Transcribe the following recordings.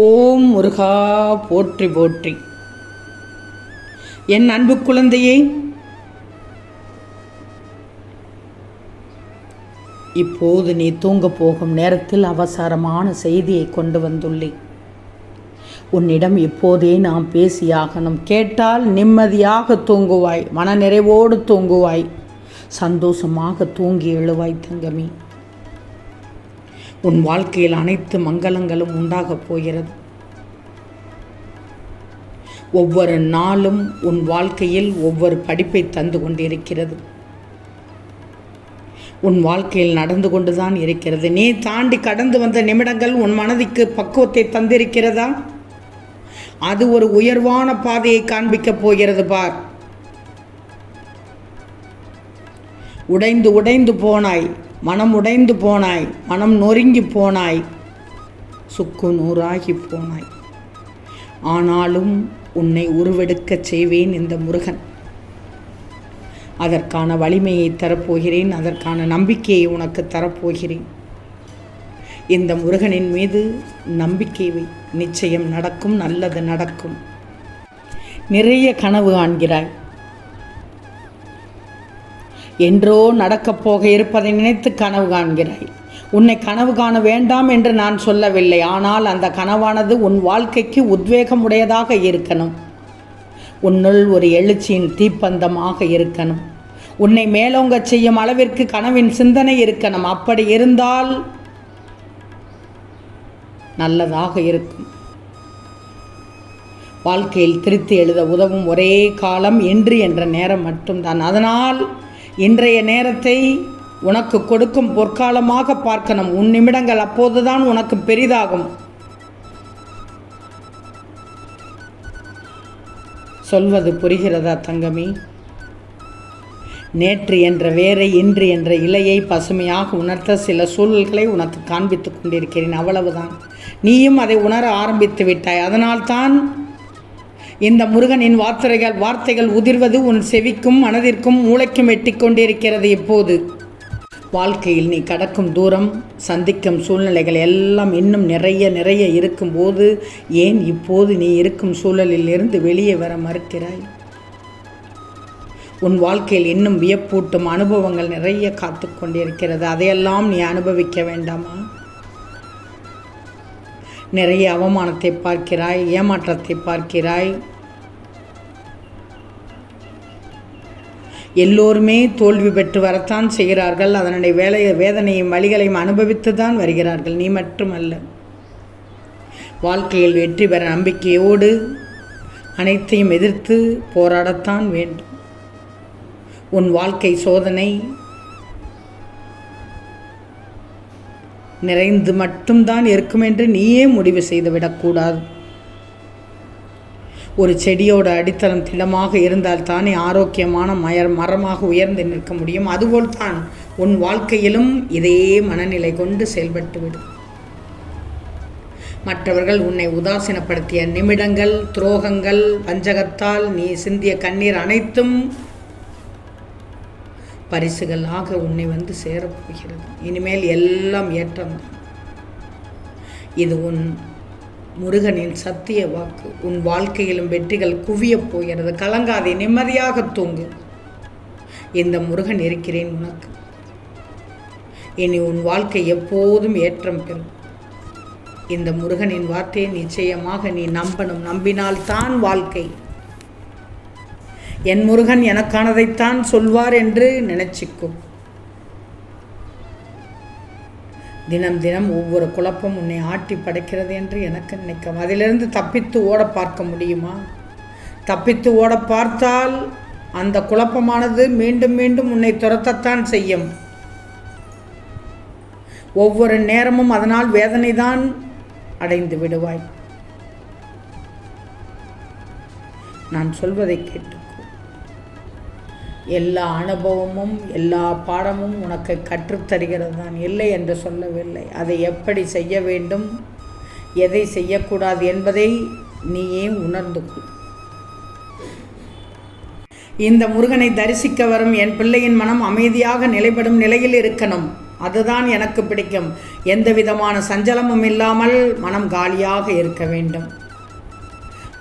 ஓம் முருகா போற்றி போற்றி. என் அன்பு குழந்தையே, இப்போது நீ தூங்க போகும் நேரத்தில் அவசரமான செய்தியை கொண்டு வந்துள்ளேன். உன்னிடம் இப்போதே நாம் பேசியாகணும். கேட்டால் நிம்மதியாக தூங்குவாய், மனநிறைவோடு தூங்குவாய், சந்தோஷமாக தூங்கி எழுவாய் தங்கமே. உன் வாழ்க்கையில் அனைத்து மங்களங்களும் உண்டாகப் போகிறது. ஒவ்வொரு நாளும் உன் வாழ்க்கையில் ஒவ்வொரு படிப்பை தந்து கொண்டிருக்கிறது. உன் வாழ்க்கையில் நடந்து கொண்டுதான் இருக்கிறது. நீ தாண்டி கடந்து வந்த நிமிடங்கள் உன் மனதிற்கு பக்குவத்தை தந்திருக்கிறதா? அது ஒரு உயர்வான பாதையை காண்பிக்கப் போகிறது பார். உடைந்து உடைந்து போனாய், மனம் உடைந்து போனாய், மனம் நொறுங்கி போனாய், சுக்கு நூறாகி போனாய். ஆனாலும் உன்னை உருவெடுக்கச் செய்வேன் இந்த முருகன். அதற்கான வலிமையை தரப்போகிறேன், அதற்கான நம்பிக்கையை உனக்கு தரப்போகிறேன். இந்த முருகனின் மீது நம்பிக்கை வை, நிச்சயம் நடக்கும், நல்லது நடக்கும். நிறைய கனவு காண்கிறாய். என்றோ நடக்கப் போக இருப்பதை நினைத்து கனவு காண்கிறாய். உன்னை கனவு காண வேண்டாம் என்று நான் சொல்லவில்லை. ஆனால் அந்த கனவானது உன் வாழ்க்கைக்கு உத்வேகம் உடையதாக இருக்கணும். உன்னுள் ஒரு எழுச்சியின் தீப்பந்தமாக இருக்கணும். உன்னை மேலோங்க செய்யும் அளவிற்கு கனவின் சிந்தனை இருக்கணும். அப்படி இருந்தால் நல்லதாக இருக்கும். வாழ்க்கையில் திருத்தி எழுத உதவும் ஒரே காலம் இன்று என்ற நேரம் மட்டும்தான். அதனால் இன்றைய நேரத்தை உனக்கு கொடுக்கும் பொற்காலமாக பார்க்கணும். உன் நிமிடங்கள் அப்போதுதான் உனக்கு பெரிதாகும். சொல்வது புரிகிறதா தங்கமே? நேற்று என்ற வேரை இன்று என்ற இலையை பசுமையாக உணர்த்த சில சூழல்களை உனக்கு காண்பித்துக் கொண்டிருக்கிறேன். அவ்வளவுதான். நீயும் அதை உணர ஆரம்பித்து விட்டாய். அதனால்தான் இந்த முருகனின் வார்த்தைகள் உதிர்வது உன் செவிக்கும் மனதிற்கும் மூளைக்கும் எட்டிக்கொண்டிருக்கிறது. இப்போது வாழ்க்கையில் நீ கடக்கும் தூரம், சந்திக்கும் சூழ்நிலைகள் எல்லாம் இன்னும் நிறைய இருக்கும்போது ஏன் இப்போது நீ இருக்கும் சூழலில் இருந்து வெளியே வர மறுக்கிறாய்? உன் வாழ்க்கையில் இன்னும் வியப்பூட்டும் அனுபவங்கள் நிறைய காத்து கொண்டிருக்கிறது. அதையெல்லாம் நீ அனுபவிக்க வேண்டாமா? நிறைய அவமானத்தை பார்க்கிறாய், ஏமாற்றத்தை பார்க்கிறாய். எல்லோருமே தோல்வி பெற்று வரத்தான் செய்கிறார்கள். அதனுடைய வேதனையும் வலிகளையும் அனுபவித்து தான் வருகிறார்கள். நீ மட்டுமல்ல. வாழ்க்கையில் வெற்றி பெற நம்பிக்கையோடு அனைத்தையும் எதிர்த்து போராடத்தான் வேண்டும். உன் வாழ்க்கை சோதனை நிறைந்து மட்டும்தான் இருக்கும் என்று நீயே முடிவு செய்துவிடக்கூடாது. ஒரு செடியோட அடித்தளம் திடமாக இருந்தால் தானே ஆரோக்கியமான மரமாக உயர்ந்து நிற்க முடியும். அதுபோல்தான் உன் வாழ்க்கையிலும் இதே மனநிலை கொண்டு செயல்பட்டுவிடும். மற்றவர்கள் உன்னை உதாசீனப்படுத்திய நிமிடங்கள், துரோகங்கள், வஞ்சகத்தால் நீ சிந்திய கண்ணீர் அனைத்தும் பரிசுகளாக உன்னை வந்து சேரப்போகிறது. இனிமேல் எல்லாம் ஏற்றம்தான். இது உன் முருகனின் சத்திய வாக்கு. உன் வாழ்க்கையிலும் வெற்றிகள் குவியப் போகிறது. கலங்காதே, நிம்மதியாக தூங்கு. இந்த முருகன் இருக்கிறேன் உனக்கு. இனி உன் வாழ்க்கை எப்போதும் ஏற்றம் பெறும். இந்த முருகனின் வார்த்தையை நிச்சயமாக நீ நம்பணும். நம்பினால்தான் வாழ்க்கை. என் முருகன் எனக்கானதைத்தான் சொல்வார் என்று நினைச்சிக்கும். தினம் தினம் ஒவ்வொரு குழப்பம் உன்னை ஆட்டி படைக்கிறது என்று எனக்கு நினைக்கும். அதிலிருந்து தப்பித்து ஓட பார்க்க முடியுமா? தப்பித்து ஓட பார்த்தால் அந்த குழப்பமானது மீண்டும் மீண்டும் உன்னை துரத்தத்தான் செய்யும். ஒவ்வொரு நேரமும் அதனால் வேதனை தான் அடைந்து விடுவாய். நான் சொல்வதை கேட்டுக்கோ. எல்லா அனுபவமும் எல்லா பாடமும் உனக்கு கற்றுத்தருகிறது தான். இல்லை என்று சொல்லவில்லை. அதை எப்படி செய்ய வேண்டும், எதை செய்யக்கூடாது என்பதை நீயே உணர்ந்து கொள். இந்த முருகனை தரிசிக்க வரும் என் பிள்ளையின் மனம் அமைதியாக நிலைப்படும் நிலையில் இருக்கணும். அதுதான் எனக்கு பிடிக்கும். எந்த விதமான சஞ்சலமும் இல்லாமல் மனம் காலியாக இருக்க வேண்டும்.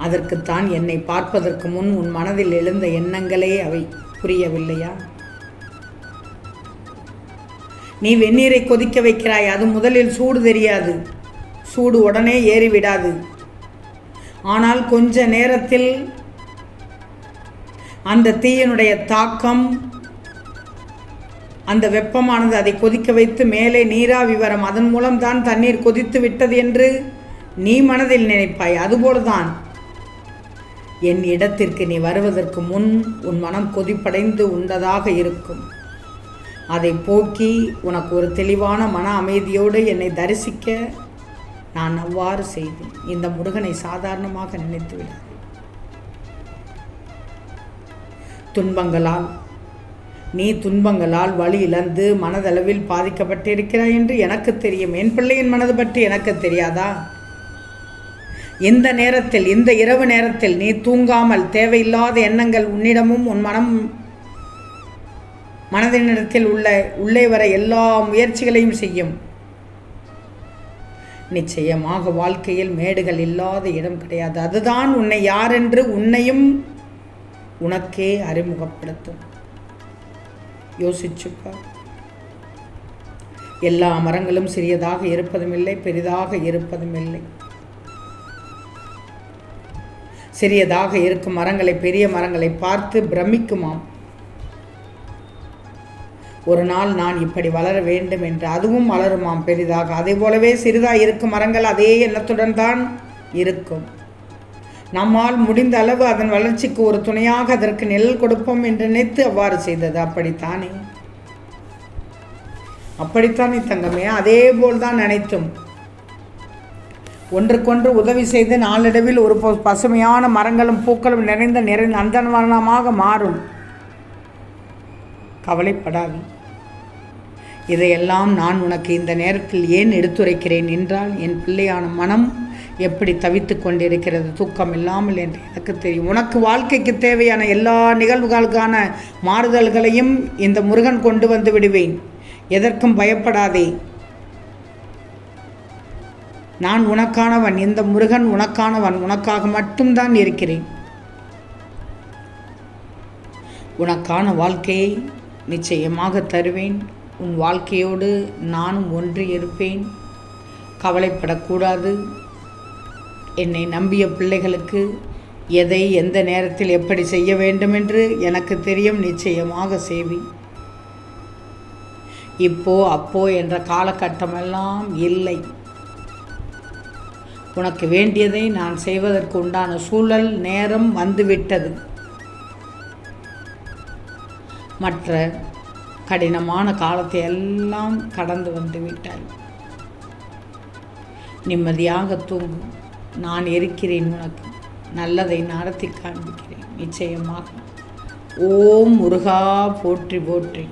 அதற்குத்தான் என்னை பார்ப்பதற்கு முன் உன் மனதில் எழுந்த எண்ணங்களே அவை. புரியவில்லையா? நீ வெந்நீரை கொதிக்க வைக்கிறாய். அது முதலில் சூடு தெரியாது, சூடு உடனே ஏறிவிடாது. ஆனால் கொஞ்ச நேரத்தில் அந்த தீயினுடைய தாக்கம், அந்த வெப்பமானது அதை கொதிக்க வைத்து மேலே நீராவி வரும். அதன் மூலம்தான் தண்ணீர் கொதித்து விட்டது என்று நீ மனதில் நினைப்பாய். அதுபோல்தான் என் இடத்திற்கு நீ வருவதற்கு முன் உன் மனம் கொதிப்படைந்து உண்டதாக இருக்கும். அதை போக்கி உனக்கு ஒரு தெளிவான மன அமைதியோடு என்னை தரிசிக்க நான் அவ்வாறு செய்தேன். இந்த முருகனை சாதாரணமாக நினைத்து விடாது. நீ துன்பங்களால் வழி இழந்து மனதளவில் பாதிக்கப்பட்டிருக்கிறாய் என்று எனக்கு தெரியும். என் பிள்ளையின் மனது பற்றி எனக்கு தெரியாதா? இந்த நேரத்தில், இந்த இரவு நேரத்தில் நீ தூங்காமல் தேவையில்லாத எண்ணங்கள் உன்னிடமும் உன் மனதினிடத்தில் உள்ளே வர எல்லா முயற்சிகளையும் செய்யும். நிச்சயமாக வாழ்க்கையில் மேடுகள் இல்லாத இடம் கிடையாது. அதுதான் உன்னை யாரென்று உன்னையும் உனக்கே அறிமுகப்படுத்தும். யோசிச்சுப்பார். எல்லா மரங்களும் சிறியதாக இருப்பதும் இல்லை, பெரிதாக இருப்பதும் இல்லை. சிறியதாக இருக்கும் மரங்களை, பெரிய மரங்களை பார்த்து பிரமிக்குமாம். ஒரு நாள் நான் இப்படி வளர வேண்டும் என்று. அதுவும் வளருமாம் பெரிதாக. அதே போலவே சிறிதாக இருக்கும் மரங்கள் அதே எண்ணத்துடன் தான் இருக்கும். நம்மால் முடிந்த அளவு அதன் வளர்ச்சிக்கு ஒரு துணையாக அதற்கு நிழல் கொடுப்போம் என்று நினைத்து அவ்வாறு செய்தது. அப்படித்தானே தங்கமே? அதே போல்தான் அனைத்தும். ஒன்றுக்கொன்று உதவி செய்து நாளடைவில் ஒரு பசுமையான மரங்களும் பூக்களும் நிறைந்த நந்தனவனமாக மாறும். கவலைப்படாது. இதையெல்லாம் நான் உனக்கு இந்த நேரத்தில் ஏன் எடுத்துரைக்கிறேன் என்றால், என் பிள்ளையான மனம் எப்படி தவித்து கொண்டிருக்கிறது தூக்கம் இல்லாமல் என்று எனக்கு தெரியும். உனக்கு வாழ்க்கைக்கு தேவையான எல்லா நிகழ்வுகளுக்கான மாறுதல்களையும் இந்த முருகன் கொண்டு வந்து விடுவேன். எதற்கும் பயப்படாதே. நான் உனக்கானவன். இந்த முருகன் உனக்கானவன். உனக்காக மட்டும்தான் இருக்கிறேன். உனக்கான வாழ்க்கையை நிச்சயமாக தருவேன். உன் வாழ்க்கையோடு நானும் ஒன்று இருப்பேன். கவலைப்படக்கூடாது. என்னை நம்பிய பிள்ளைகளுக்கு எதை எந்த நேரத்தில் எப்படி செய்ய வேண்டும் என்று எனக்கு தெரியும். நிச்சயமாக செய்வேன். இப்போ அப்போ என்ற காலகட்டமெல்லாம் இல்லை. உனக்கு வேண்டியதை நான் செய்வதற்கு உண்டான சூழல் நேரம் வந்துவிட்டது. மற்ற கடினமான காலத்தை எல்லாம் கடந்து வந்து விட்டாய். நிம்மதியாக தூங்கு. நான் இருக்கிறேன். உனக்கு நல்லதை நடத்தி காண்பிக்கிறேன். நிச்சயமாக. ஓம் முருகா போற்றி போற்றி.